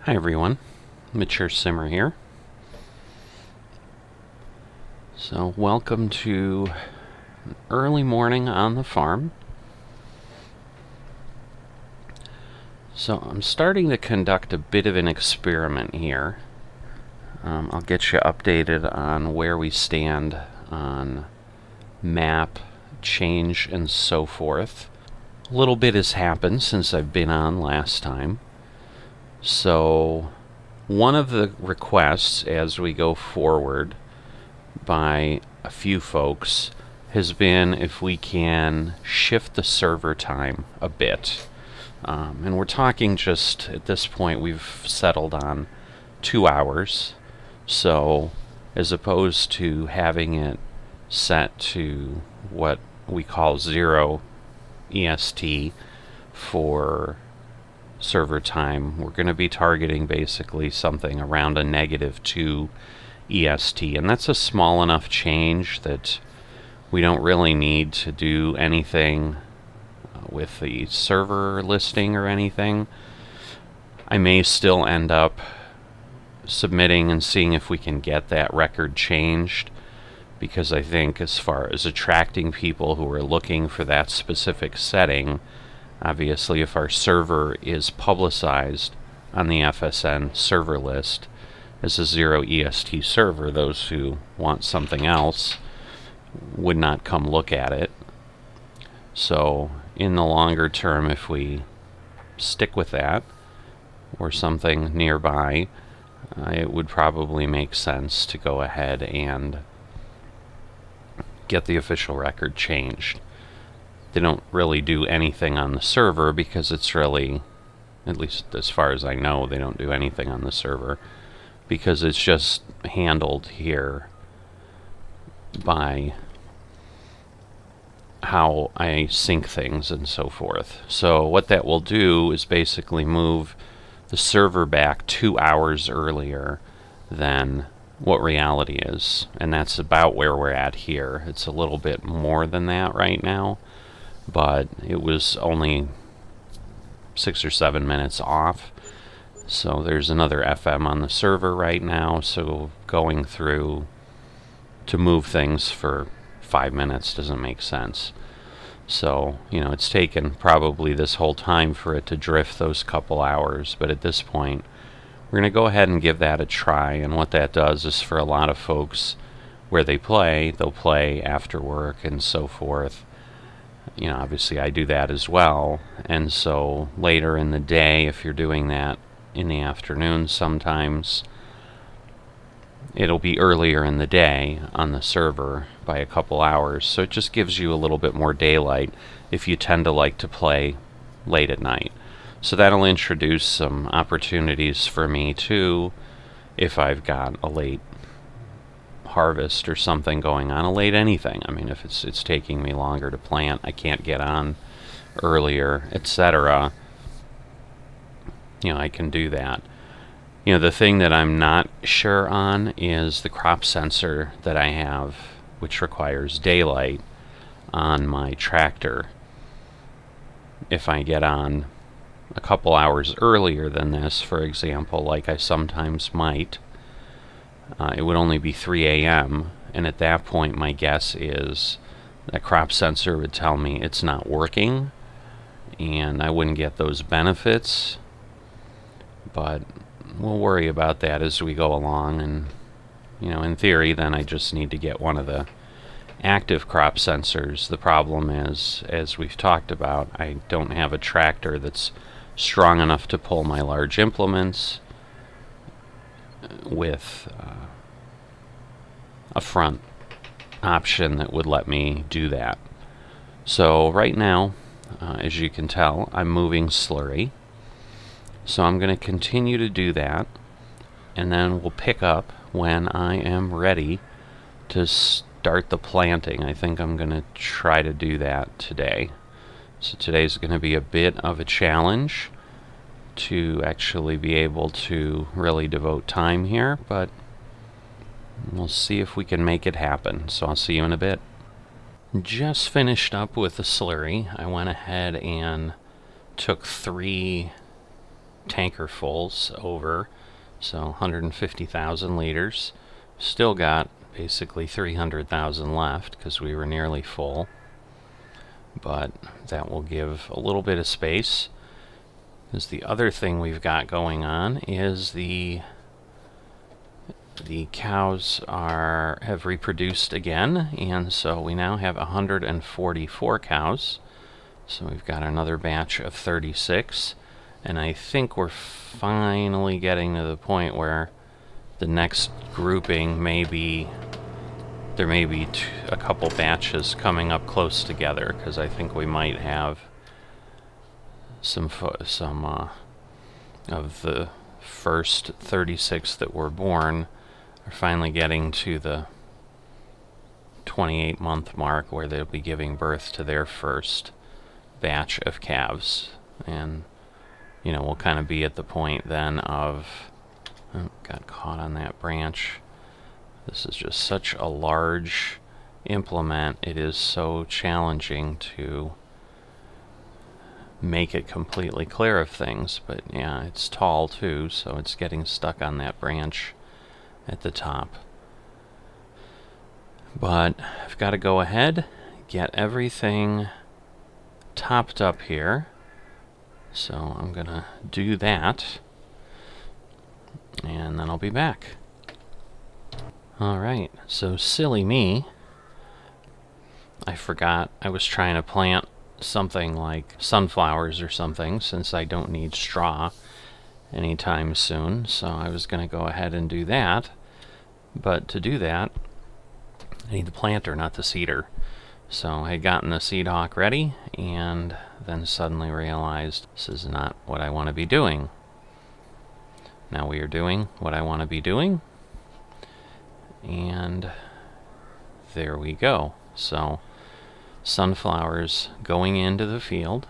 Hi everyone, Mature Simmer here. So welcome to an early morning on the farm. So I'm starting to conduct a bit of an experiment here. I'll get you updated on where we stand on map change and so forth. A little bit has happened since I've been on last time. So one of the requests as we go forward by a few folks has been if we can shift the server time a bit. And we're talking just, at this point, we've settled on 2 hours. So as opposed to having it set to what we call 0 EST for server time, we're going to be targeting basically something around a -2 EST, and that's a small enough change that we don't really need to do anything with the server listing or anything. I may still end up submitting and seeing if we can get that record changed, because I think as far as attracting people who are looking for that specific setting, obviously if our server is publicized on the FSN server list as a 0 EST server, those who want something else would not come look at it. So in the longer term, if we stick with that or something nearby, it would probably make sense to go ahead and get the official record changed. They don't really do anything on the server because it's really, at least as far as I know, they don't do anything on the server because it's just handled here by how I sync things and so forth. So what that will do is basically move the server back 2 hours earlier than what reality is, and that's about where we're at here. It's a little bit more than that right now, but it was only 6 or 7 minutes off. So there's another FM on the server right now, so going through to move things for 5 minutes doesn't make sense. So, it's taken probably this whole time for it to drift those couple hours, but at this point, we're going to go ahead and give that a try. And what that does is, for a lot of folks where they'll play after work and so forth. Obviously I do that as well, and so later in the day, if you're doing that in the afternoon, sometimes it'll be earlier in the day on the server by a couple hours, so it just gives you a little bit more daylight if you tend to like to play late at night. So that'll introduce some opportunities for me too, if I've got a late harvest or something going on, a late anything. I mean, if it's taking me longer to plant, I can't get on earlier, etc. I can do that. The thing that I'm not sure on is the crop sensor that I have, which requires daylight on my tractor. If I get on a couple hours earlier than this, for example, like I sometimes might, it would only be 3 a.m., and at that point my guess is that crop sensor would tell me it's not working, and I wouldn't get those benefits. But we'll worry about that as we go along, and in theory then I just need to get one of the active crop sensors. The problem is, as we've talked about, I don't have a tractor that's strong enough to pull my large implements with a front option that would let me do that. So right now, as you can tell, I'm moving Slurry. So I'm going to continue to do that, and then we'll pick up when I am ready to start the planting. I think I'm going to try to do that today. So today's going to be a bit of a challenge to actually be able to really devote time here, but we'll see if we can make it happen. So I'll see you in a bit. Just finished up with the Slurry. I went ahead and took 3 tankerfuls over, so 150,000 liters. Still got basically 300,000 left because we were nearly full, but that will give a little bit of space. Because the other thing we've got going on is the cows have reproduced again, and so we now have 144 cows. So we've got another batch of 36, and I think we're finally getting to the point where the next grouping there may be a couple batches coming up close together, because I think we might have some of the first 36 that were born are finally getting to the 28-month mark where they'll be giving birth to their first batch of calves. And we'll kind of be at the point then of got caught on that branch. This is just such a large implement. It is so challenging to make it completely clear of things, but yeah, it's tall too, so it's getting stuck on that branch at the top. But I've got to go ahead, get everything topped up here, so I'm gonna do that, and then I'll be back. Alright, so silly me, I forgot I was trying to plant something like sunflowers or something, since I don't need straw anytime soon, so I was going to go ahead and do that. But to do that, I need the planter, not the seeder. So I had gotten the seed hawk ready, and then suddenly realized this is not what I want to be doing. Now we are doing what I want to be doing, and there we go. So sunflowers going into the field,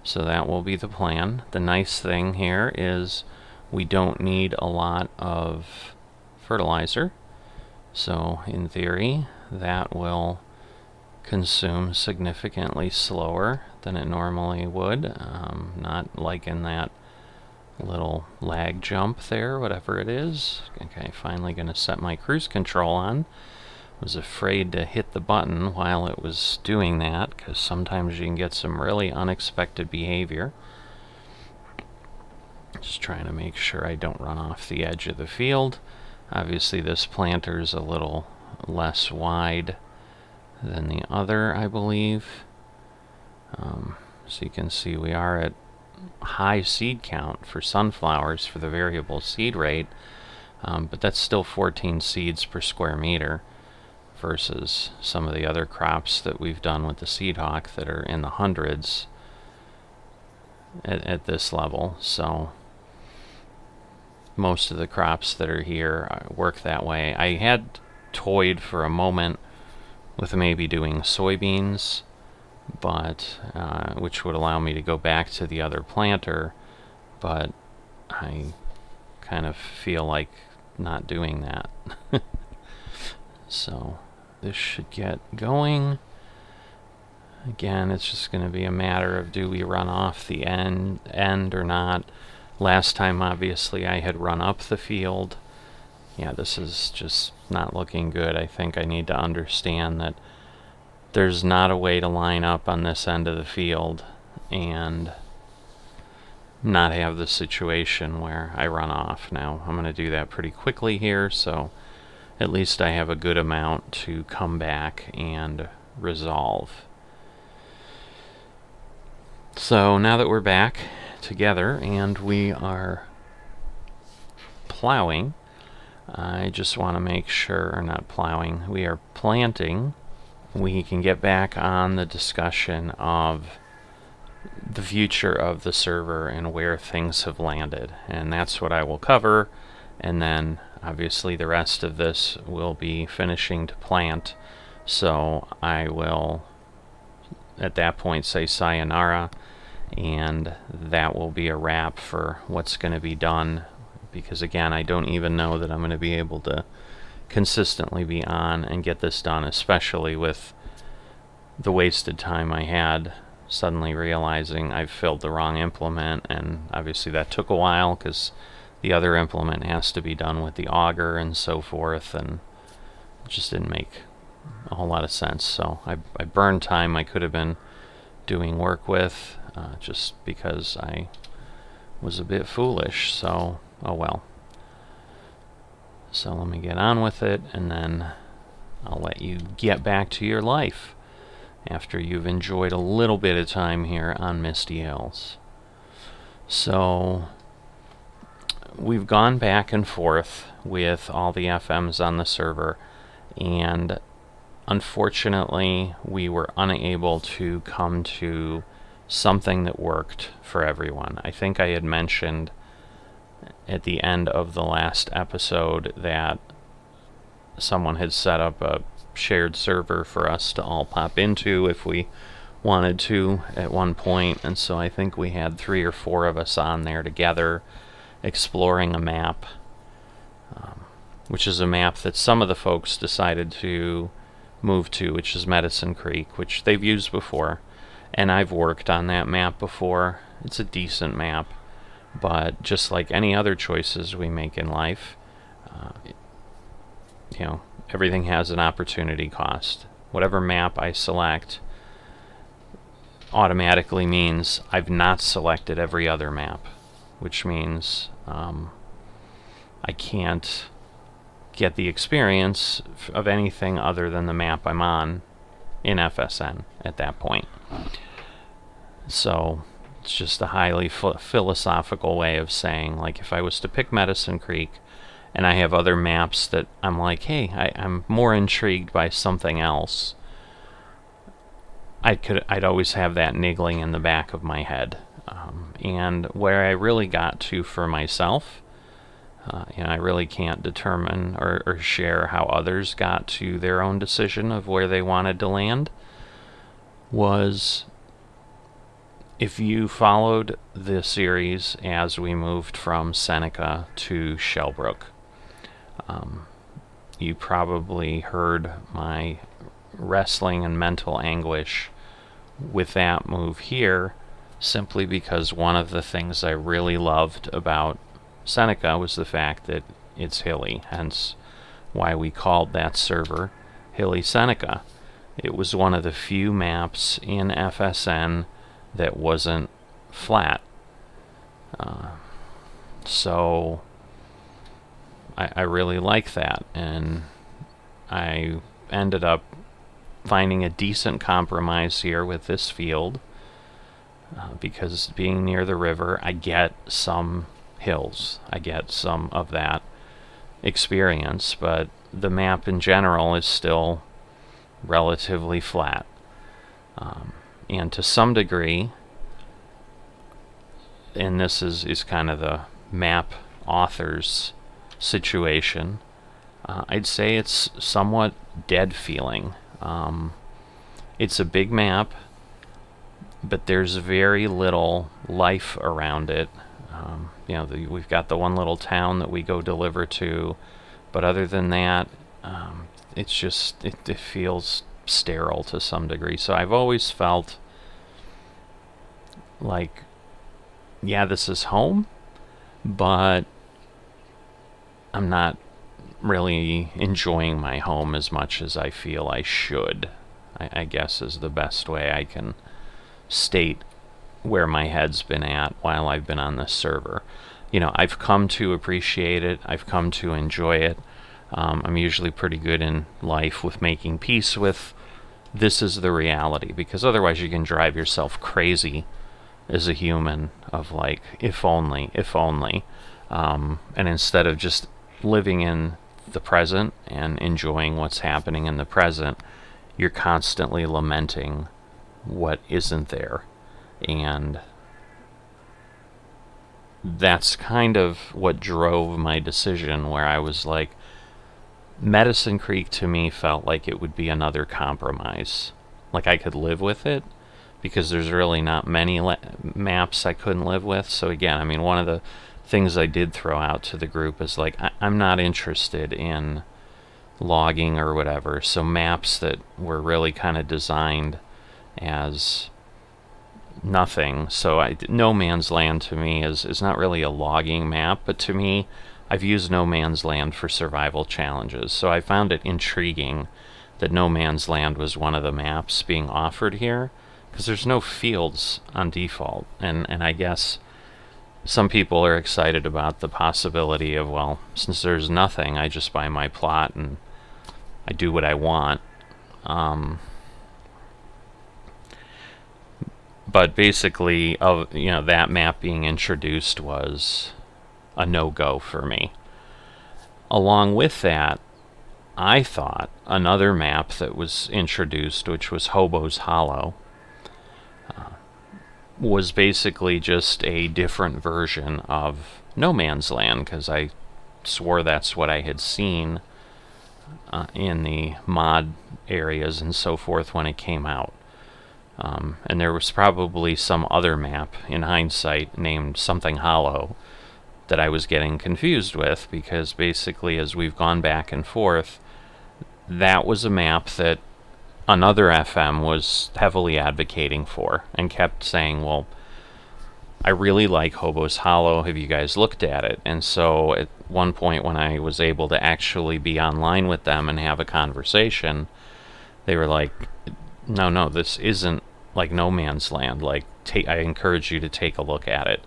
so that will be the plan. The nice thing here is we don't need a lot of fertilizer, so in theory that will consume significantly slower than it normally would, not like in that little lag jump there, whatever it is. Okay, finally going to set my cruise control on. Was afraid to hit the button while it was doing that, because sometimes you can get some really unexpected behavior. Just trying to make sure I don't run off the edge of the field. Obviously this planter's a little less wide than the other, I believe. So you can see we are at high seed count for sunflowers for the variable seed rate, but that's still 14 seeds per square meter versus some of the other crops that we've done with the seed hawk that are in the hundreds at this level. So most of the crops that are here work that way. I had toyed for a moment with maybe doing soybeans, but which would allow me to go back to the other planter, but I kind of feel like not doing that. So this should get going. Again, it's just going to be a matter of, do we run off the end or not? Last time, obviously, I had run up the field. Yeah, this is just not looking good. I think I need to understand that there's not a way to line up on this end of the field and not have the situation where I run off. Now, I'm going to do that pretty quickly here, so at least I have a good amount to come back and resolve. So now that we're back together and we are plowing, I just want to make sure, or not plowing, we are planting, we can get back on the discussion of the future of the server and where things have landed. And that's what I will cover, and then obviously the rest of this will be finishing to plant. So I will at that point say sayonara, and that will be a wrap for what's going to be done, because again, I don't even know that I'm going to be able to consistently be on and get this done, especially with the wasted time I had suddenly realizing I've filled the wrong implement, and obviously that took a while because the other implement has to be done with the auger and so forth, and it just didn't make a whole lot of sense. So I burned time I could have been doing work with, just because I was a bit foolish. So, oh well. So let me get on with it, and then I'll let you get back to your life after you've enjoyed a little bit of time here on Misty Hills. So we've gone back and forth with all the FMs on the server, and unfortunately we were unable to come to something that worked for everyone. I think I had mentioned at the end of the last episode that someone had set up a shared server for us to all pop into if we wanted to at one point, and so I think we had 3 or 4 of us on there together exploring a map, which is a map that some of the folks decided to move to, which is Medicine Creek, which they've used before, and I've worked on that map before. It's a decent map, but just like any other choices we make in life, everything has an opportunity cost. Whatever map I select automatically means I've not selected every other map, which means I can't get the experience of anything other than the map I'm on in FSN at that point. So it's just a highly philosophical way of saying, like, if I was to pick Medicine Creek and I have other maps that I'm like, hey, I'm more intrigued by something else, I'd always have that niggling in the back of my head. And where I really got to for myself, I really can't determine or share how others got to their own decision of where they wanted to land, was if you followed the series as we moved from Seneca to Shellbrook, you probably heard my wrestling and mental anguish with that move here, simply because one of the things I really loved about Seneca was the fact that it's hilly, hence why we called that server Hilly Seneca. It was one of the few maps in FSN that wasn't flat. So I really like that, and I ended up finding a decent compromise here with this field, because being near the river, I get some hills, I get some of that experience, but the map in general is still relatively flat. And to some degree, and this is kind of the map author's situation, I'd say it's somewhat dead feeling. It's a big map, but there's very little life around it. We've got the one little town that we go deliver to, but other than that, it's just, it feels sterile to some degree. So I've always felt like, yeah, this is home, but I'm not really enjoying my home as much as I feel I should, I guess is the best way I can state where my head's been at while I've been on this server. I've come to appreciate it, I've come to enjoy it. I'm usually pretty good in life with making peace with this is the reality, because otherwise you can drive yourself crazy as a human of like, if only, and instead of just living in the present and enjoying what's happening in the present, you're constantly lamenting what isn't there. And that's kind of what drove my decision, where I was like, Medicine Creek to me felt like it would be another compromise. Like I could live with it, because there's really not many maps I couldn't live with. So again, one of the things I did throw out to the group is like, I'm not interested in logging or whatever. So maps that were really kind of designed as nothing. So No Man's Land to me is not really a logging map, but to me, I've used No Man's Land for survival challenges. So I found it intriguing that No Man's Land was one of the maps being offered here, because there's no fields on default. And I guess some people are excited about the possibility of, well, since there's nothing, I just buy my plot and I do what I want. But basically, that map being introduced was a no-go for me. Along with that, I thought another map that was introduced, which was Hobo's Hollow, was basically just a different version of No Man's Land, because I swore that's what I had seen in the mod areas and so forth when it came out. And there was probably some other map, in hindsight, named something Hollow that I was getting confused with, because basically as we've gone back and forth, that was a map that another FM was heavily advocating for and kept saying, well, I really like Hobo's Hollow, have you guys looked at it? And so at one point when I was able to actually be online with them and have a conversation, they were like, no, this isn't like No Man's Land, like I encourage you to take a look at it.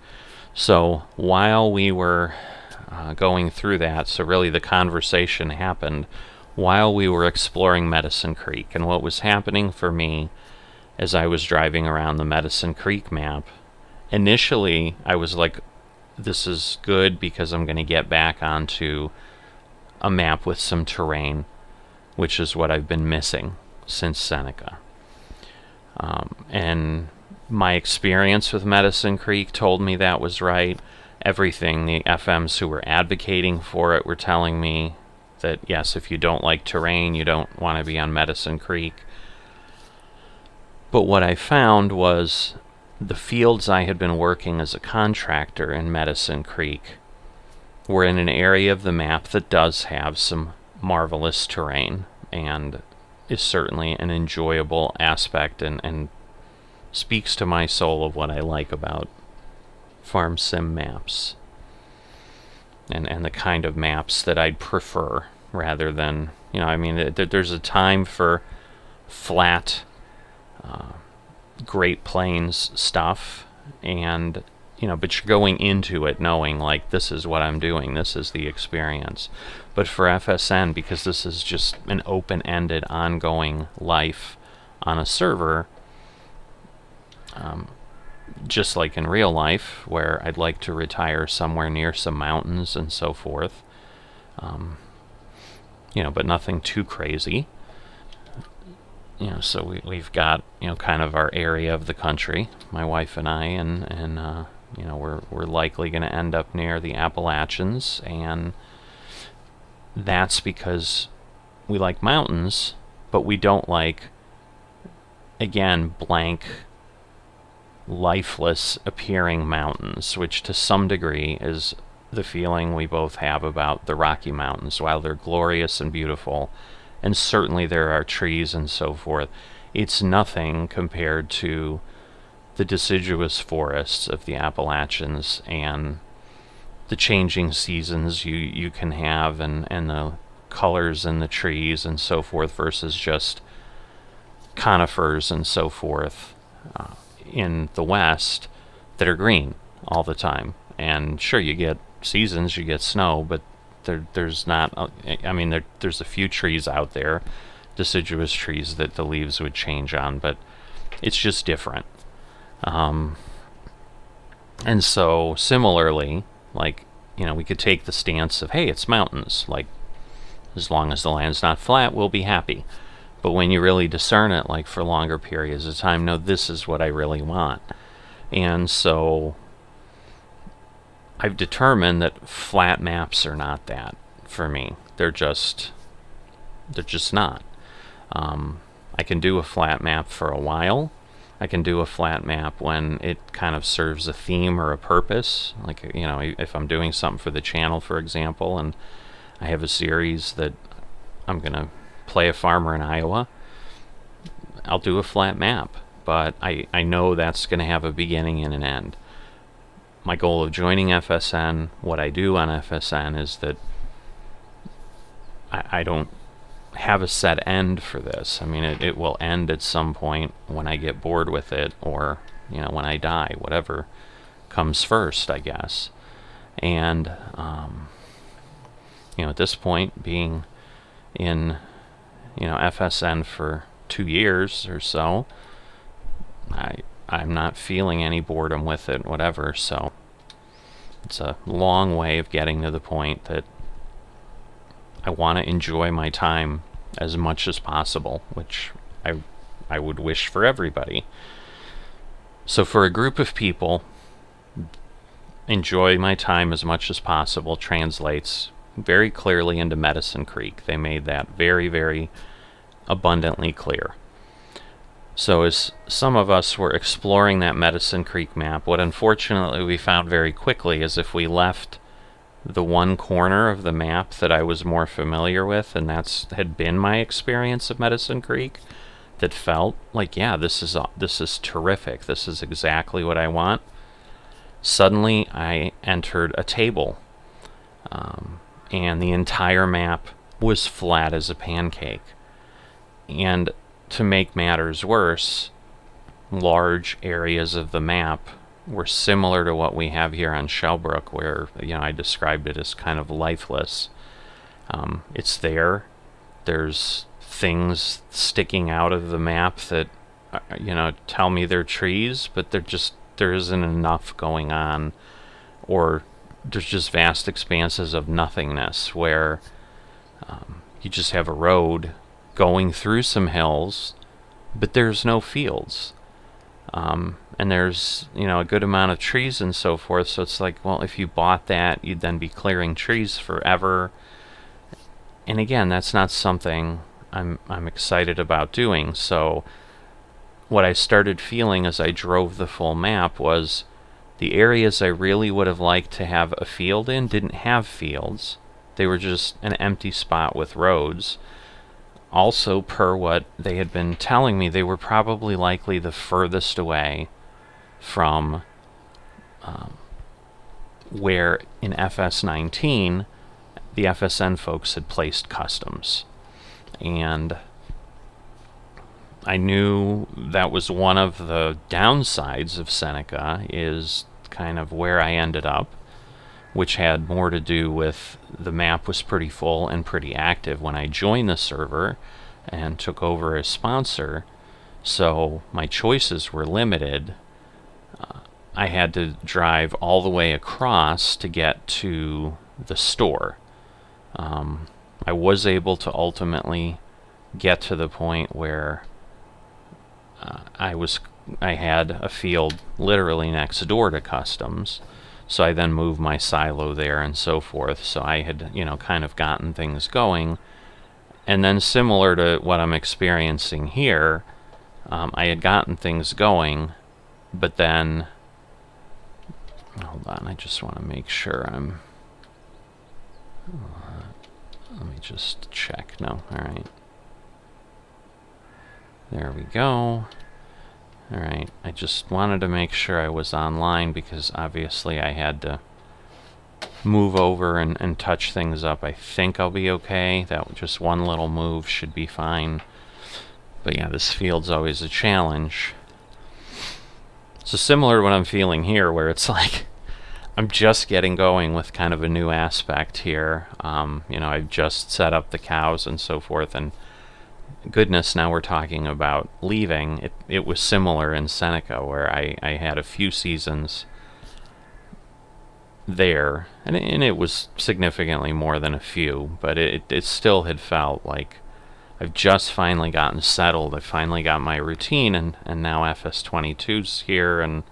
So while we were going through that, so really the conversation happened while we were exploring Medicine Creek. And what was happening for me as I was driving around the Medicine Creek map, initially I was like, this is good because I'm going to get back onto a map with some terrain, which is what I've been missing since Seneca. And my experience with Medicine Creek told me that was right. Everything, the FMs who were advocating for it were telling me that, yes, if you don't like terrain, you don't want to be on Medicine Creek. But what I found was the fields I had been working as a contractor in Medicine Creek were in an area of the map that does have some marvelous terrain and is certainly an enjoyable aspect and speaks to my soul of what I like about farm sim maps and the kind of maps that I'd prefer rather than, there's a time for flat Great Plains stuff, and but you're going into it knowing like this is what I'm doing, this is the experience. But for FSN, because this is just an open-ended ongoing life on a server, just like in real life where I'd like to retire somewhere near some mountains and so forth, but nothing too crazy. So we've got kind of our area of the country, my wife and I, and we're likely going to end up near the Appalachians, and that's because we like mountains, but we don't like, again, blank, lifeless appearing mountains, which to some degree is the feeling we both have about the Rocky Mountains. While they're glorious and beautiful, and certainly there are trees and so forth, it's nothing compared to the deciduous forests of the Appalachians and the changing seasons you can have, and the colors in the trees and so forth, versus just conifers and so forth in the West that are green all the time. And sure, you get seasons, you get snow, but there's not, there's a few trees out there, deciduous trees, that the leaves would change on, but it's just different. And so similarly, like, we could take the stance of, hey, it's mountains, like, as long as the land's not flat, we'll be happy. But when you really discern it, like for longer periods of time, no, this is what I really want. And so I've determined that flat maps are not that for me. They're just not. I can do a flat map for a while. I can do a flat map when it kind of serves a theme or a purpose. Like, if I'm doing something for the channel, for example, and I have a series that I'm going to play a farmer in Iowa, I'll do a flat map. but I know that's going to have a beginning and an end. My goal of joining FSN, what I do on FSN, is that I don't have a set end for this. I mean, it will end at some point when I get bored with it, or when I die, whatever comes first, I guess. And at this point, being in FSN for 2 years or so, I'm not feeling any boredom with it, whatever. So it's a long way of getting to the point that I want to enjoy my time as much as possible, which I would wish for everybody. So for a group of people, enjoy my time as much as possible translates very clearly into Medicine Creek. They made that very, very abundantly clear. So as some of us were exploring that Medicine Creek map, what unfortunately we found very quickly is if we left the one corner of the map that I was more familiar with, and had been my experience of Medicine Creek, that felt like, yeah, this is terrific, this is exactly what I want. Suddenly I entered a table, and the entire map was flat as a pancake. And to make matters worse, large areas of the map were similar to what we have here on Shellbrook, where I described it as kind of lifeless. It's there. There's things sticking out of the map that tell me they're trees, but there isn't enough going on, or there's just vast expanses of nothingness where you just have a road going through some hills, but there's no fields. And there's a good amount of trees and so forth, so it's like, well, if you bought that, you'd then be clearing trees forever. And again, that's not something I'm excited about doing. So what I started feeling as I drove the full map was the areas I really would have liked to have a field in didn't have fields. They were just an empty spot with roads. Also, per what they had been telling me, they were probably likely the furthest away from where in FS19 the FSN folks had placed customs. And I knew that was one of the downsides of Seneca, is kind of where I ended up, which had more to do with the map was pretty full and pretty active when I joined the server and took over as sponsor, so my choices were limited. I had to drive all the way across to get to the store. I was able to ultimately get to the point where I had a field literally next door to customs, so I then moved my silo there and so forth. So I had kind of gotten things going, and then similar to what I'm experiencing here, I had gotten things going, but then hold on, I just want to make sure I'm let me just check. No, alright, there we go. Alright, I just wanted to make sure I was online, because obviously I had to move over and touch things up. I think I'll be okay. That just one little move should be fine. But yeah, this field's always a challenge. So similar to what I'm feeling here, where it's like I'm just getting going with kind of a new aspect here. I've just set up the cows and so forth, and goodness, now we're talking about leaving. It was similar in Seneca, where I had a few seasons there, and it was significantly more than a few, but it still had felt like I've just finally gotten settled. I finally got my routine, and now FS22's here, and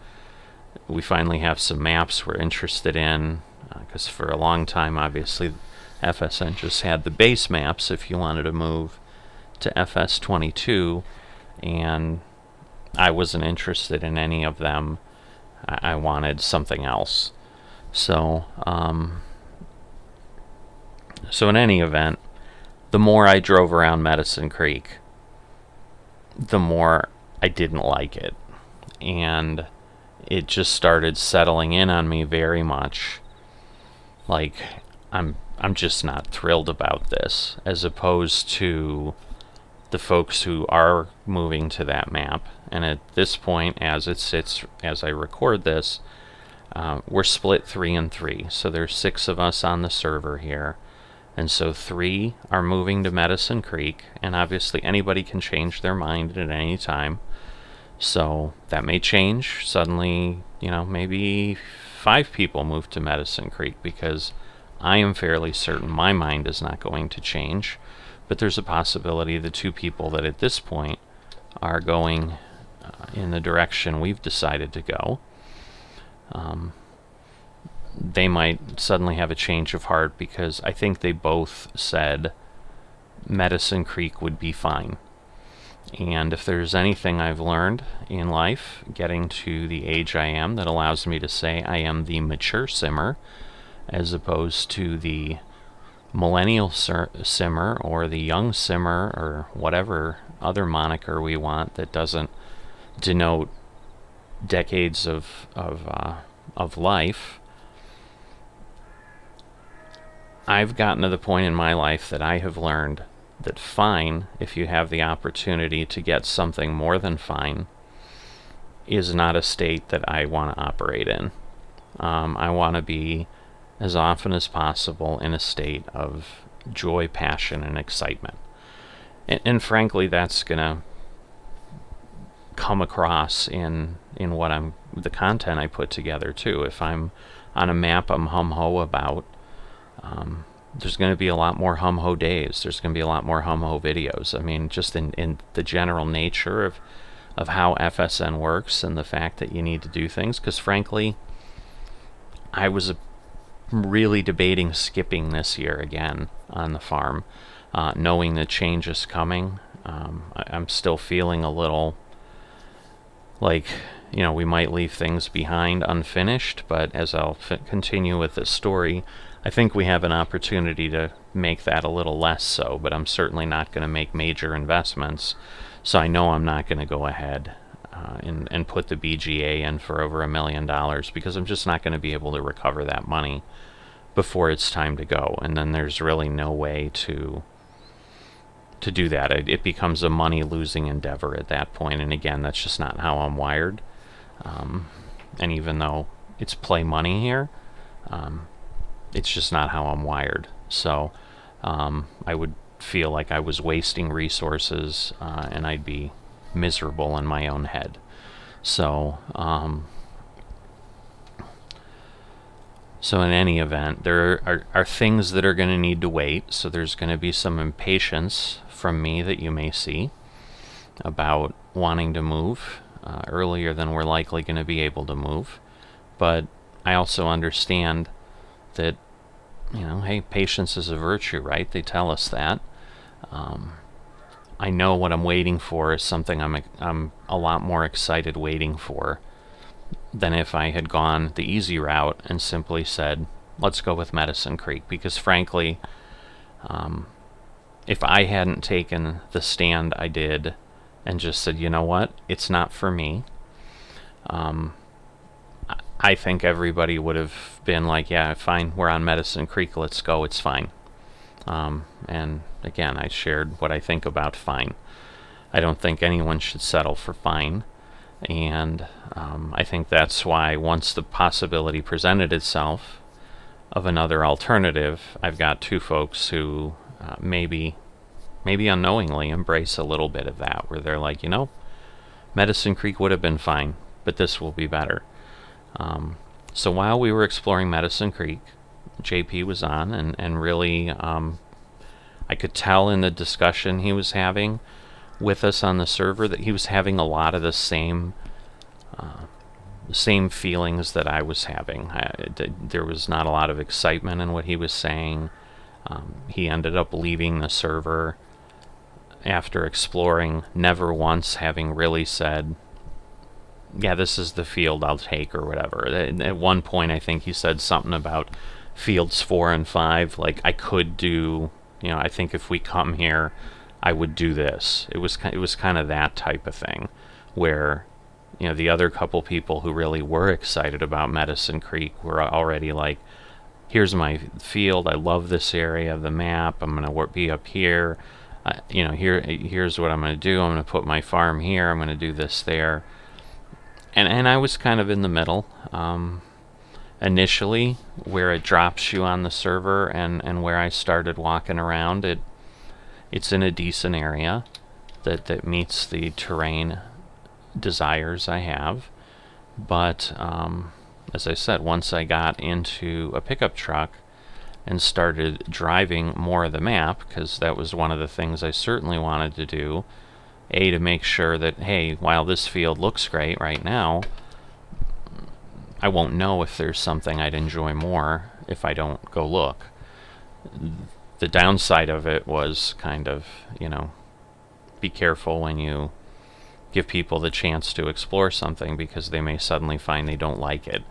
we finally have some maps we're interested in, because for a long time, obviously, FSN just had the base maps if you wanted to move to FS22, and I wasn't interested in any of them. I wanted something else. So in any event, the more I drove around Medicine Creek, the more I didn't like it. And it just started settling in on me very much. Like, I'm just not thrilled about this, as opposed to the folks who are moving to that map. And at this point, as it sits, as I record this, we're split 3 and 3. So there's 6 of us on the server here. And so 3 are moving to Medicine Creek, and obviously anybody can change their mind at any time. So that may change. Suddenly, maybe 5 people move to Medicine Creek, because I am fairly certain my mind is not going to change. But there's a possibility the 2 people that at this point are going in the direction we've decided to go, they might suddenly have a change of heart, because I think they both said Medicine Creek would be fine. And if there's anything I've learned in life, getting to the age I am, that allows me to say I am the mature simmer, as opposed to the millennial simmer or the young simmer or whatever other moniker we want that doesn't denote decades of life. I've gotten to the point in my life that I have learned that fine, if you have the opportunity to get something more than fine, is not a state that I want to operate in. I want to be, as often as possible, in a state of joy, passion, and excitement. And frankly, that's going to come across in what the content I put together too. If I'm on a map I'm hum-ho about, there's going to be a lot more hum-ho days. There's going to be a lot more hum-ho videos. I mean, just in the general nature of how FSN works, and the fact that you need to do things. Because frankly, I was really debating skipping this year again on the farm, knowing that change is coming. I'm still feeling a little like, we might leave things behind unfinished, but as I'll continue with this story, I think we have an opportunity to make that a little less so, but I'm certainly not going to make major investments, so I know I'm not going to go ahead and put the BGA in for over $1 million, because I'm just not going to be able to recover that money before it's time to go, and then there's really no way to do that. It becomes a money-losing endeavor at that point, and again, that's just not how I'm wired. And even though it's play money here, it's just not how I'm wired. So I would feel like I was wasting resources, and I'd be miserable in my own head. So in any event, there are things that are going to need to wait. So there's going to be some impatience from me that you may see about wanting to move earlier than we're likely going to be able to move. But I also understand that, hey, patience is a virtue, right? They tell us that. I know what I'm waiting for is something I'm a lot more excited waiting for than if I had gone the easy route and simply said, let's go with Medicine Creek. Because frankly, if I hadn't taken the stand I did and just said, you know what, it's not for me, I think everybody would have been like, yeah, fine, we're on Medicine Creek, let's go, it's fine. And again, I shared what I think about fine. I don't think anyone should settle for fine. And I think that's why once the possibility presented itself of another alternative, I've got 2 folks who maybe unknowingly embrace a little bit of that, where they're like, Medicine Creek would have been fine, but this will be better. So while we were exploring Medicine Creek, JP was on, and really I could tell in the discussion he was having with us on the server that he was having a lot of the same feelings that I was having. There was not a lot of excitement in what he was saying. He ended up leaving the server after exploring, never once having really said, yeah, this is the field I'll take, or whatever. At one point, I think he said something about fields 4 and 5, like I could do, I think if we come here, I would do this. It was kind of that type of thing, where, you know, the other couple people who really were excited about Medicine Creek were already like, here's my field, I love this area of the map, I'm going to be up here, you know, here's what I'm going to do, I'm going to put my farm here, I'm going to do this there. And I was kind of in the middle. Initially, where it drops you on the server and where I started walking around, it's in a decent area that meets the terrain desires I have. But as I said, once I got into a pickup truck and started driving more of the map, because that was one of the things I certainly wanted to do, to make sure that, hey, while this field looks great right now, I won't know if there's something I'd enjoy more if I don't go look. The downside of it was kind of, you know, be careful when you give people the chance to explore something, because they may suddenly find they don't like it.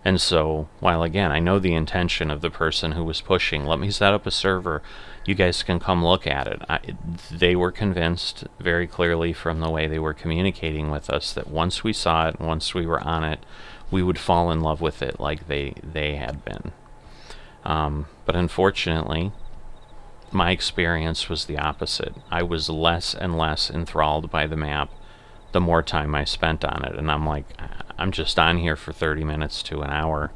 And so, while again, I know the intention of the person who was pushing, let me set up a server, you guys can come look at it. They were convinced very clearly from the way they were communicating with us that once we saw it, once we were on it, we would fall in love with it like they had been. But unfortunately, my experience was the opposite. I was less and less enthralled by the map the more time I spent on it. And I'm like, I'm just on here for 30 minutes to an hour.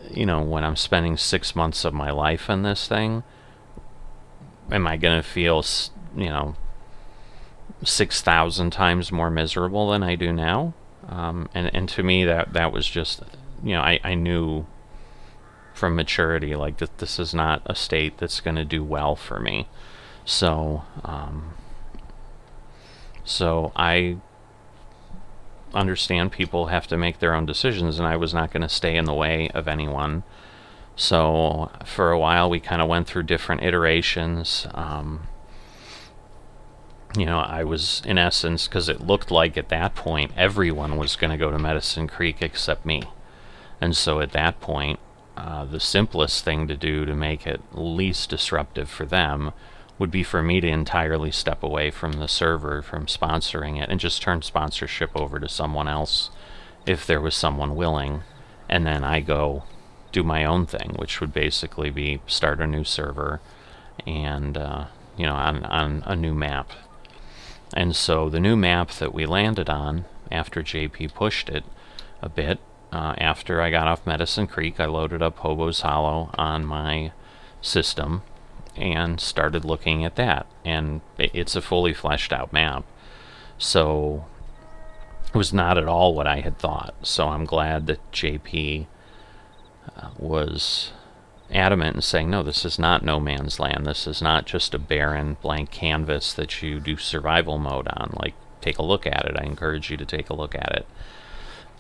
You know, when I'm spending 6 months of my life on this thing, am I going to feel, you know, 6,000 times more miserable than I do now? And to me, that was just, you know, I knew from maturity, like, that this is not a state that's going to do well for me. So I understand people have to make their own decisions, and I was not going to stay in the way of anyone. So for a while, we kind of went through different iterations. You know, I was, in essence, because it looked like at that point everyone was going to go to Medicine Creek except me. And so at that point, the simplest thing to do to make it least disruptive for them would be for me to entirely step away from the server, from sponsoring it, and just turn sponsorship over to someone else if there was someone willing. And then I go do my own thing, which would basically be start a new server and, you know, on a new map. And so the new map that we landed on after JP pushed it a bit, after I got off Medicine Creek, I loaded up Hobo's Hollow on my system and started looking at that. And it's a fully fleshed out map. So it was not at all what I had thought. So I'm glad that JP was adamant in saying, no, this is not no man's land. This is not just a barren blank canvas that you do survival mode on. Like, take a look at it. I encourage you to take a look at it.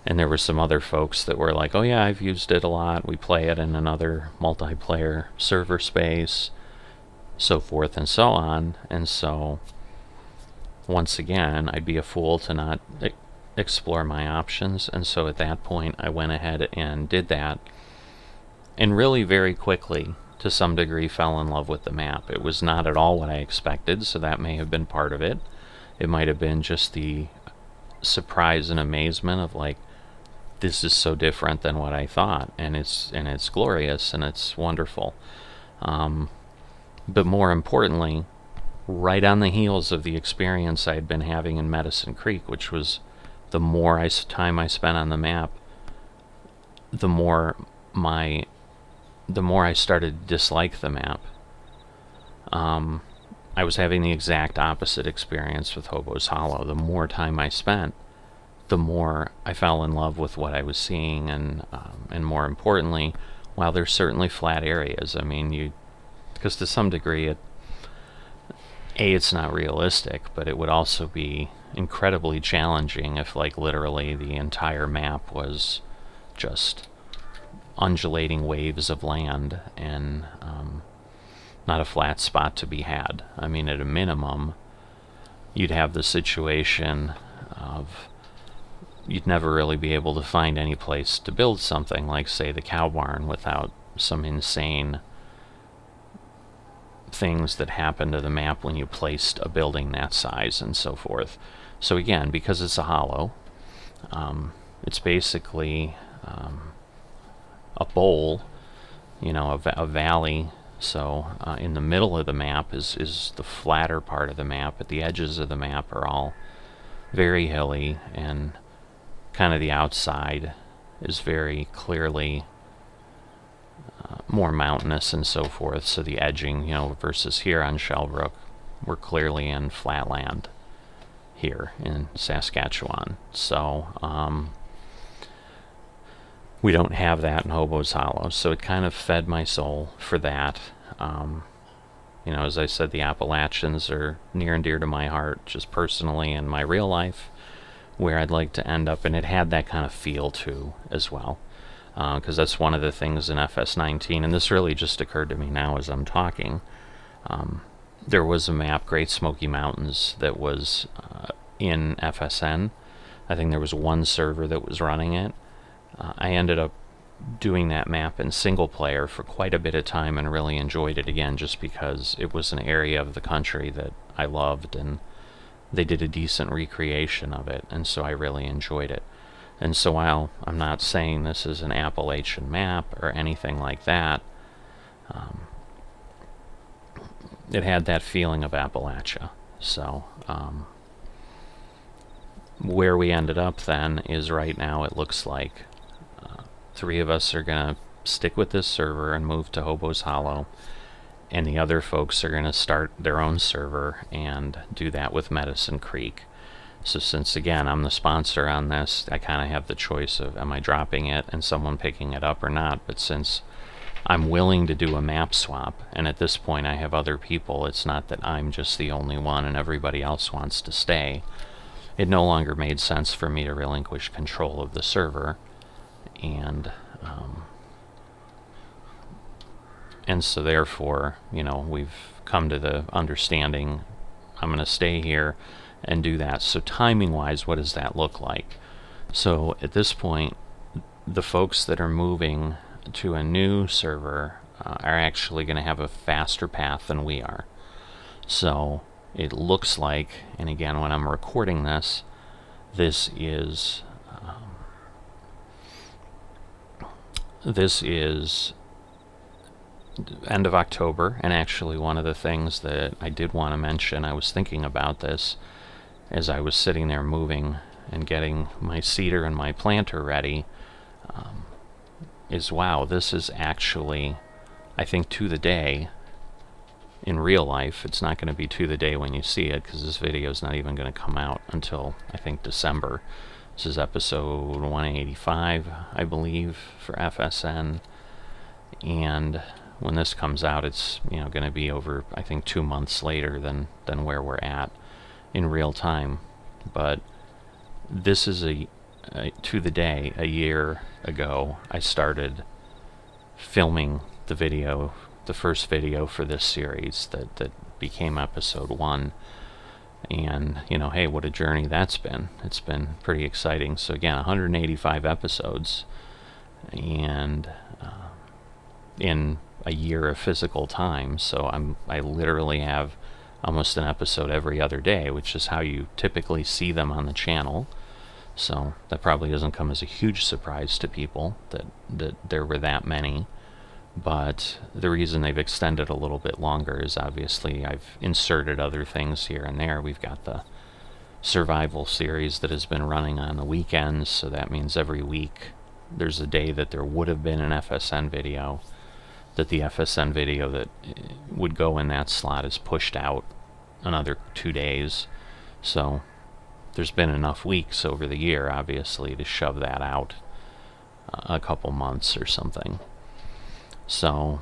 And there were some other folks that were like, oh yeah, I've used it a lot. We play it in another multiplayer server space, so forth and so on. And so, once again, I'd be a fool to not explore my options. And so at that point, I went ahead and did that. And really very quickly, to some degree, fell in love with the map. It was not at all what I expected, so that may have been part of it. It might have been just the surprise and amazement of, like, this is so different than what I thought, and it's glorious and it's wonderful. But more importantly, right on the heels of the experience I'd been having in Medicine Creek, which was the more time I spent on the map, the more I started to dislike the map. I was having the exact opposite experience with Hobo's Hollow. The more time I spent, the more I fell in love with what I was seeing, and more importantly, while there's certainly flat areas, I mean, because to some degree, it's not realistic, but it would also be incredibly challenging if, like, literally the entire map was just undulating waves of land and not a flat spot to be had. I mean, at a minimum, you'd have the situation of you'd never really be able to find any place to build something like, say, the cow barn without some insane things that happened to the map when you placed a building that size and so forth. So again, because it's a hollow, it's basically a bowl, you know, a valley. So in the middle of the map is the flatter part of the map, but the edges of the map are all very hilly, and kind of the outside is very clearly more mountainous and so forth. So the edging, you know, versus here on Shellbrook, we're clearly in flatland here in Saskatchewan. So we don't have that in Hobo's Hollow, so it kind of fed my soul for that. You know, as I said, the Appalachians are near and dear to my heart, just personally in my real life, where I'd like to end up, and it had that kind of feel too as well, because that's one of the things in FS19, and this really just occurred to me now as I'm talking. There was a map, Great Smoky Mountains, that was in FSN. I think there was one server that was running it. I ended up doing that map in single player for quite a bit of time and really enjoyed it again, just because it was an area of the country that I loved, and they did a decent recreation of it, and so I really enjoyed it. And so while I'm not saying this is an Appalachian map or anything like that, it had that feeling of Appalachia. So where we ended up then is right now it looks like 3 of us are going to stick with this server and move to Hobo's Hollow, and the other folks are going to start their own server and do that with Medicine Creek. So since, again, I'm the sponsor on this, I kind of have the choice of am I dropping it and someone picking it up or not. But since I'm willing to do a map swap, and at this point I have other people, it's not that I'm just the only one and everybody else wants to stay, it no longer made sense for me to relinquish control of the server. And so therefore, you know, we've come to the understanding I'm going to stay here and do that. So timing wise, what does that look like? So at this point, the folks that are moving to a new server are actually going to have a faster path than we are. So it looks like, and again, when I'm recording this, this is end of October, and actually one of the things that I did want to mention, I was thinking about this as I was sitting there moving and getting my seeder and my planter ready, is wow, this is actually, I think, to the day in real life. It's not going to be to the day when you see it, because this video is not even going to come out until, I think, December. This is episode 185, I believe, for FSN, and when this comes out, it's, you know, going to be over, I think, 2 months later than where we're at in real time. But this is to the day, a year ago, I started filming the video, the first video for this series that became episode 1. And, you know, hey, what a journey that's been. It's been pretty exciting. So again, 185 episodes, and in a year of physical time. So I literally have almost an episode every other day, which is how you typically see them on the channel. So that probably doesn't come as a huge surprise to people that there were that many. But the reason they've extended a little bit longer is obviously I've inserted other things here and there. We've got the survival series that has been running on the weekends, so that means every week there's a day that there would have been an FSN video, that the FSN video that would go in that slot is pushed out another 2 days. So there's been enough weeks over the year, obviously, to shove that out a couple months or something. So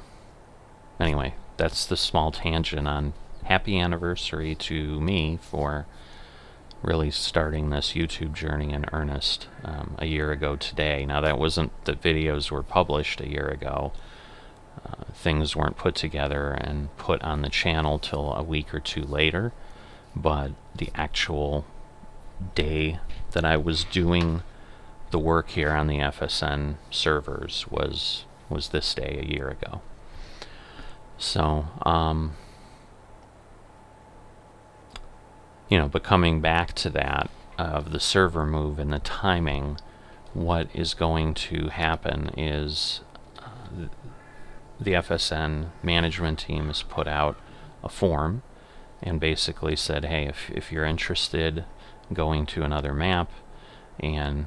anyway, that's the small tangent on happy anniversary to me for really starting this YouTube journey in earnest a year ago today. Now, that wasn't that videos were published a year ago. Things weren't put together and put on the channel till a week or 2 later, but the actual day that I was doing the work here on the FSN servers was this day a year ago. So But coming back to that of the server move and the timing, what is going to happen is the FSN management team has put out a form and basically said, hey, if you're interested going to another map and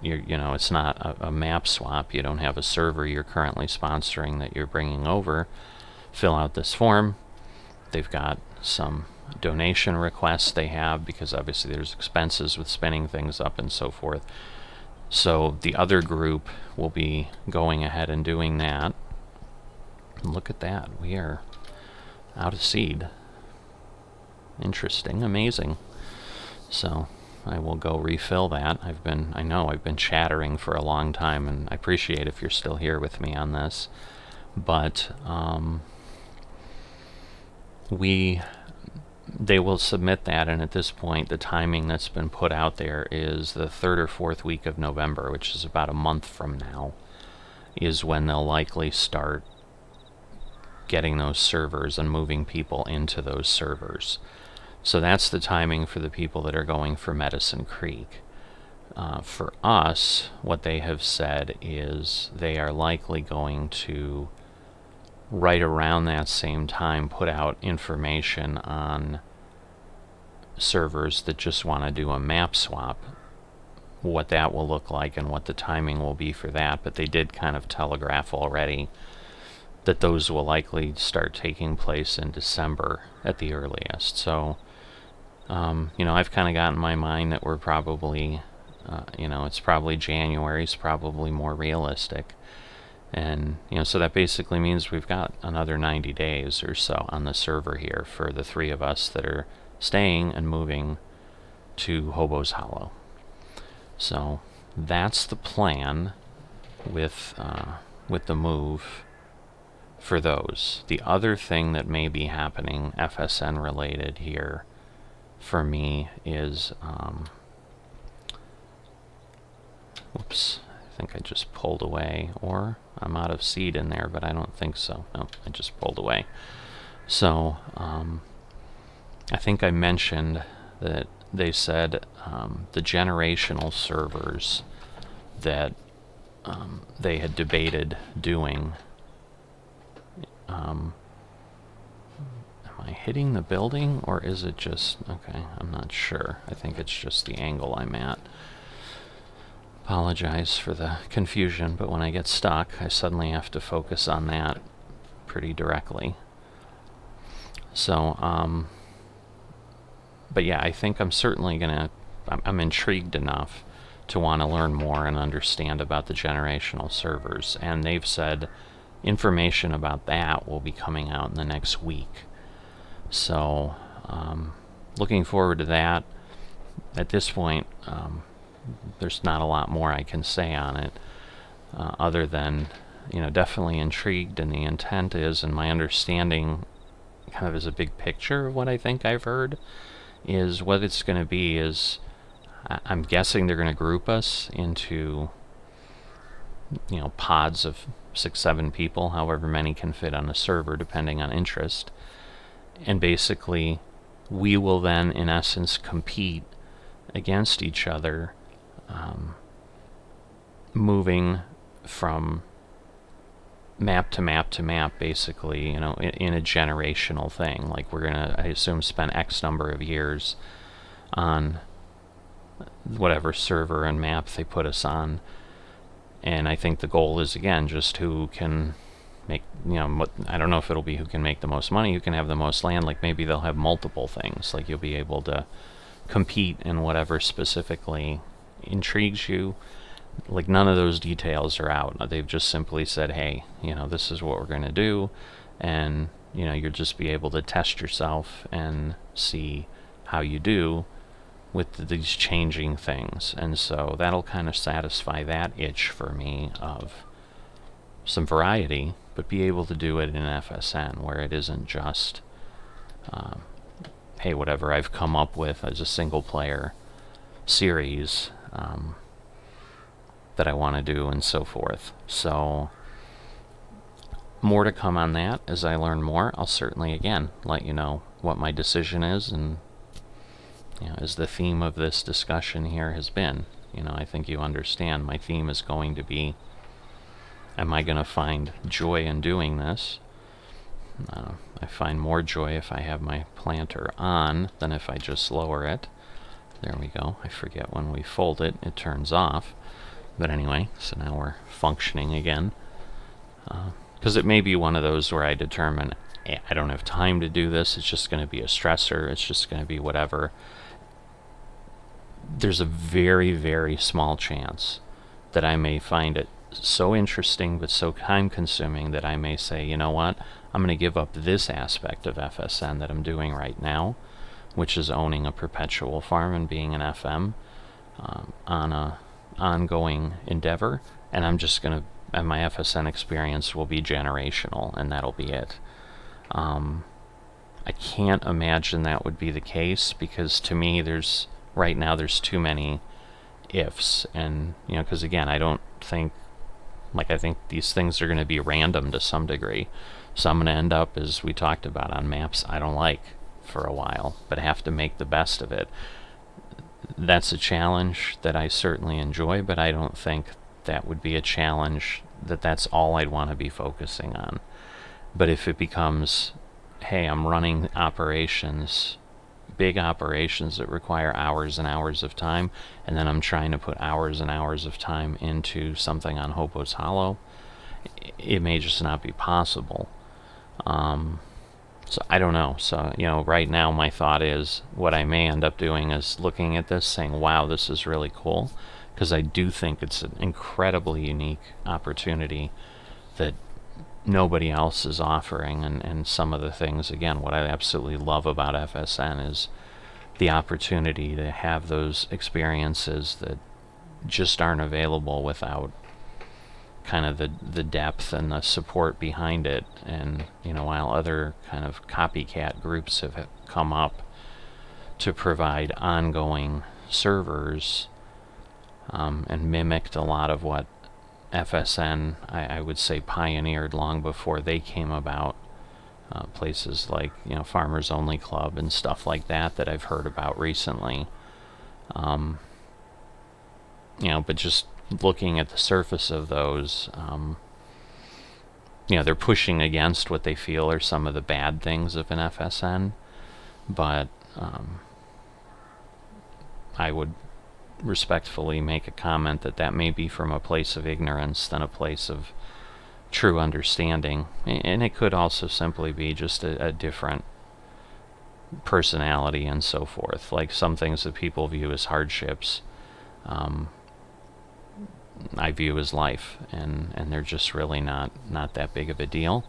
it's not a map swap, you don't have a server you're currently sponsoring that you're bringing over, fill out this form. They've got some donation requests they have, because obviously there's expenses with spinning things up and so forth. So the other group will be going ahead and doing that. And look at that, we are out of seed. Interesting, amazing. So I will go refill that. I know I've been chattering for a long time, and I appreciate if you're still here with me on this. But they will submit that, and at this point the timing that's been put out there is the 3rd or 4th week of November, which is about a month from now, is when they'll likely start getting those servers and moving people into those servers. So that's the timing for the people that are going for Medicine Creek. For us, what they have said is they are likely going to, right around that same time, put out information on servers that just want to do a map swap, what that will look like and what the timing will be for that. But they did kind of telegraph already that those will likely start taking place in December at the earliest. So I've kind of got in my mind that we're probably it's probably January is probably more realistic. And so that basically means we've got another 90 days or so on the server here for the 3 of us that are staying and moving to Hobo's Hollow. So that's the plan with the move for those. The other thing that may be happening FSN related here for me is whoops, I think I just pulled away, or I'm out of seed in there, but I don't think so. No, I just pulled away. So I think I mentioned that they said the generational servers that they had debated doing. Am I hitting the building, or is it just... Okay, I'm not sure. I think it's just the angle I'm at. Apologize for the confusion, but when I get stuck, I suddenly have to focus on that pretty directly. So, but yeah, I think I'm certainly I'm intrigued enough to want to learn more and understand about the generational servers. And they've said information about that will be coming out in the next week. So, looking forward to that. At this point, there's not a lot more I can say on it, other than, definitely intrigued, and the intent is, and my understanding kind of is a big picture of what I think I've heard, is what it's going to be is, I'm guessing they're going to group us into, pods of 6-7 people, however many can fit on a server, depending on interest. And basically, we will then, in essence, compete against each other, moving from map to map to map, basically, in a generational thing. Like, we're gonna, I assume, spend X number of years on whatever server and map they put us on. And I think the goal is, again, just who can make, I don't know if it'll be who can make the most money, who can have the most land. Like, maybe they'll have multiple things. Like, you'll be able to compete in whatever specifically intrigues you. Like, none of those details are out. They've just simply said, hey, this is what we're going to do, and you'll just be able to test yourself and see how you do with these changing things. And so that'll kind of satisfy that itch for me of some variety, but be able to do it in FSN, where it isn't just hey, whatever I've come up with as a single player series that I want to do, and so forth. So more to come on that as I learn more. I'll certainly, again, let you know what my decision is and as the theme of this discussion here has been, I think you understand my theme is going to be, am I going to find joy in doing this? I find more joy if I have my planter on than if I just lower it. There we go. I forget when we fold it, it turns off. But anyway, so now we're functioning again. Because it may be one of those where I determine, I don't have time to do this, it's just going to be a stressor, it's just going to be whatever. There's a very, very small chance that I may find it so interesting but so time-consuming that I may say, you know what, I'm going to give up this aspect of FSN that I'm doing right now, which is owning a perpetual farm and being an FM on a ongoing endeavor, and I'm just going to, and my FSN experience will be generational, and that'll be it. I can't imagine that would be the case, because to me right now there's too many ifs, and because again, I don't think, I think these things are going to be random to some degree, so I'm going to end up, as we talked about, on maps I don't like for a while, but have to make the best of it. That's a challenge that I certainly enjoy, but I don't think that would be a challenge that's all I'd want to be focusing on. But if it becomes, hey, I'm running operations, big operations that require hours and hours of time, and then I'm trying to put hours and hours of time into something on Hobo's Hollow, it may just not be possible. So I don't know. So, right now my thought is, what I may end up doing is looking at this saying, wow, this is really cool, because I do think it's an incredibly unique opportunity that nobody else is offering. And some of the things, again, what I absolutely love about FSN is the opportunity to have those experiences that just aren't available without kind of the depth and the support behind it. And while other kind of copycat groups have come up to provide ongoing servers and mimicked a lot of what FSN, I would say, pioneered long before they came about, places like Farmers Only Club and stuff like that I've heard about recently. But just looking at the surface of those, they're pushing against what they feel are some of the bad things of an FSN, but I would respectfully make a comment that may be from a place of ignorance than a place of true understanding, and it could also simply be just a different personality and so forth. Like some things that people view as hardships, I view as life, and they're just really not that big of a deal.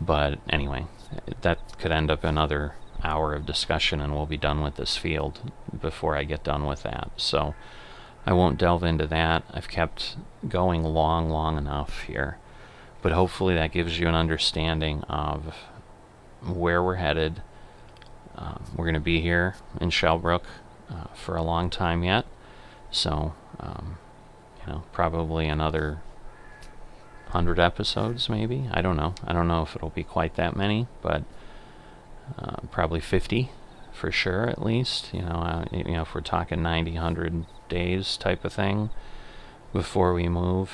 But anyway, that could end up another hour of discussion, and we'll be done with this field before I get done with that. So I won't delve into that. I've kept going long enough here, but hopefully that gives you an understanding of where we're headed. We're going to be here in Shellbrook for a long time yet, so probably another 100 episodes, maybe. I don't know if it'll be quite that many, but probably 50 for sure, at least. If we're talking 90, 100 days type of thing before we move,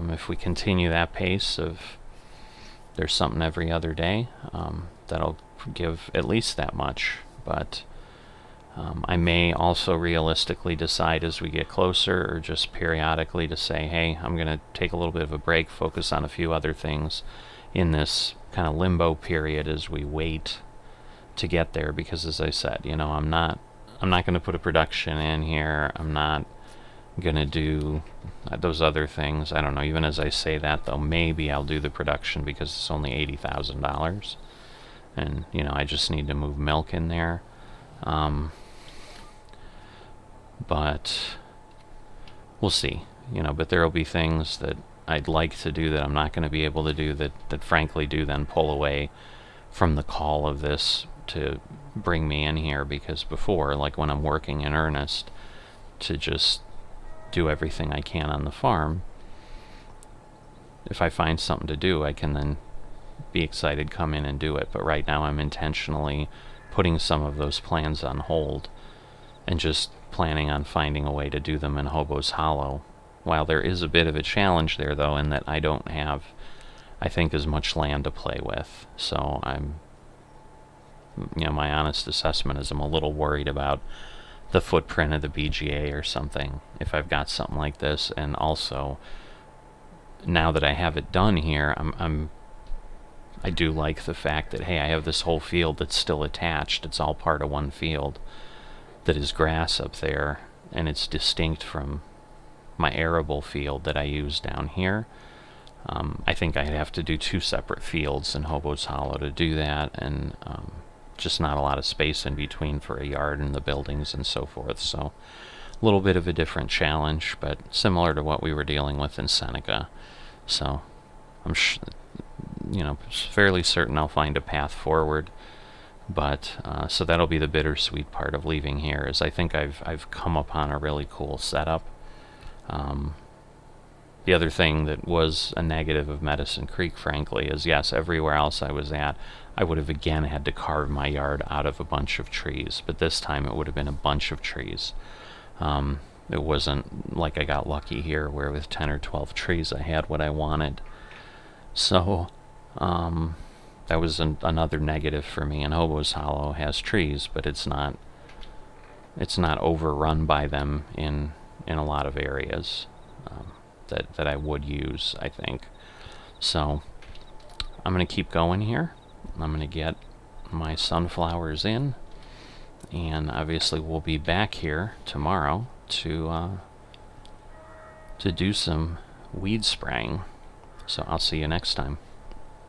if we continue that pace of there's something every other day, that'll give at least that much. But I may also realistically decide as we get closer, or just periodically, to say, hey, I'm going to take a little bit of a break, focus on a few other things in this kind of limbo period as we wait to get there. Because as I said, I'm not going to put a production in here. I'm not going to do those other things. I don't know. Even as I say that, though, maybe I'll do the production because it's only $80,000, and I just need to move milk in there. But we'll see, but there will be things that I'd like to do that I'm not going to be able to do, that frankly do then pull away from the call of this to bring me in here. Because before, like when I'm working in earnest to just do everything I can on the farm, if I find something to do, I can then be excited, come in and do it. But right now I'm intentionally putting some of those plans on hold and just planning on finding a way to do them in Hobo's Hollow. While there is a bit of a challenge there, though, in that I don't have, I think, as much land to play with. So my honest assessment is I'm a little worried about the footprint of the BGA or something if I've got something like this. And also, now that I have it done here, I do like the fact that, hey, I have this whole field that's still attached. It's all part of one field that is grass up there, and it's distinct from my arable field that I use down here. I think I'd have to do 2 separate fields in Hobo's Hollow to do that, and just not a lot of space in between for a yard and the buildings and so forth. So a little bit of a different challenge, but similar to what we were dealing with in Seneca. So I'm fairly certain I'll find a path forward. But so that'll be the bittersweet part of leaving here, is I think I've come upon a really cool setup. The other thing that was a negative of Medicine Creek, frankly, is yes, everywhere else I was at, I would have again had to carve my yard out of a bunch of trees, but this time it would have been a bunch of trees. It wasn't like I got lucky here where with 10 or 12 trees I had what I wanted. So that was another negative for me. And Hobo's Hollow has trees, but it's not overrun by them in a lot of areas that I would use, I think. So I'm going to keep going here. I'm going to get my sunflowers in, and obviously we'll be back here tomorrow to do some weed spraying. So I'll see you next time.